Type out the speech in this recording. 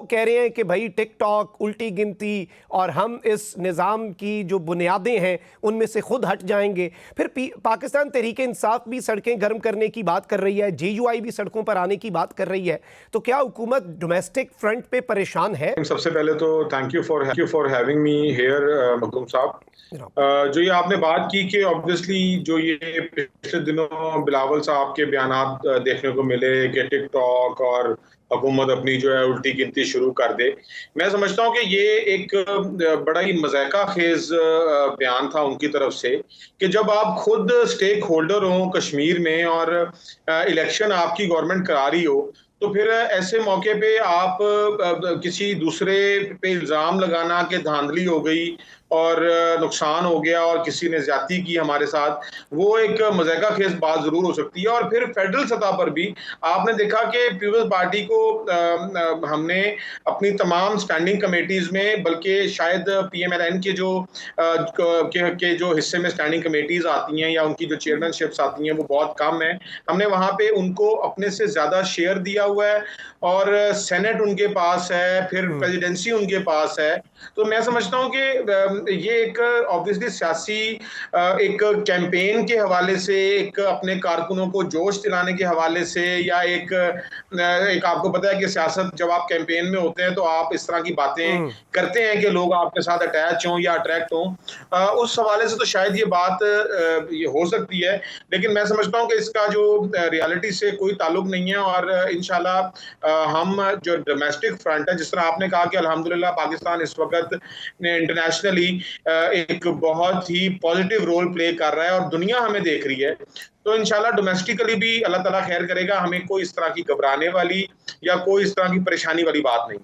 कह रहे हैं कि भाई टिकटॉक, उल्टी गिनती और हम इस निज़ाम की जो बुनियादें हैं उनमें से खुद हट जाएंगे। फिर पाकिस्तान तहरीक इंसाफ भी सड़कें गर्म करने की बात कर रही है, JUI भी सड़कों पर आने की बात कर रही है। तो क्या हुकूमत डोमेस्टिक फ्रंट पे परेशान है? सबसे पहले तो thank you for having me here Makhdoom साहब। जो ये आपने बात की कि ऑब्वियसली जो ये पिछले दिनों बिलावल साहब के बयानात देखने को मिले कि टिकटॉक और हुकूमत अपनी जो है उल्टी गिनती शुरू कर दे, मैं समझता हूँ कि ये एक बड़ा ही मज़ाक़ा खेज बयान था उनकी तरफ से कि जब आप खुद स्टेक होल्डर हो कश्मीर में और इलेक्शन आपकी गवर्नमेंट करा रही हो, तो फिर ऐसे मौके पे आप किसी दूसरे पे इल्ज़ाम लगाना कि धांधली हो गई और नुकसान हो गया और किसी ने ज़्यादती की हमारे साथ, वो एक मज़ाक़ा खेज़ बात ज़रूर हो सकती है। और फिर फेडरल सतह पर भी आपने देखा कि पीपल्स पार्टी को हमने अपनी तमाम स्टैंडिंग कमेटीज़ में, बल्कि शायद PMLN के जो के जो हिस्से में स्टैंडिंग कमेटीज़ आती हैं या उनकी जो चेयरमैनशिप्स आती हैं वो बहुत कम है। हमने वहाँ पे उनको अपने से ज़्यादा शेयर दिया हुआ है और सेनेट उनके पास है, फिर प्रेसिडेंसी उनके पास है। तो मैं समझता हूँ कि ये एक ऑब्वियसली सियासी एक कैंपेन के हवाले से, एक अपने कारकुनों को जोश दिलाने के हवाले से, या एक आपको पता है कि सियासत जब आप कैंपेन में होते हैं तो आप इस तरह की बातें करते हैं कि लोग आपके साथ अटैच हों या अट्रैक्ट हों। उस हवाले से तो शायद ये बात ये हो सकती है, लेकिन मैं समझता हूँ कि इसका जो रियलिटी से कोई ताल्लुक नहीं है। और इंशाल्लाह हम जो डोमेस्टिक फ्रंट है, जिस तरह आपने कहा कि अल्हम्दुलिल्लाह पाकिस्तान इस वक्त इंटरनेशनली एक बहुत ही पॉजिटिव रोल प्ले कर रहा है और दुनिया हमें देख रही है, तो इंशाल्लाह डोमेस्टिकली भी अल्लाह ताला खैर करेगा। हमें कोई इस तरह की घबराने वाली या कोई इस तरह की परेशानी वाली बात नहीं।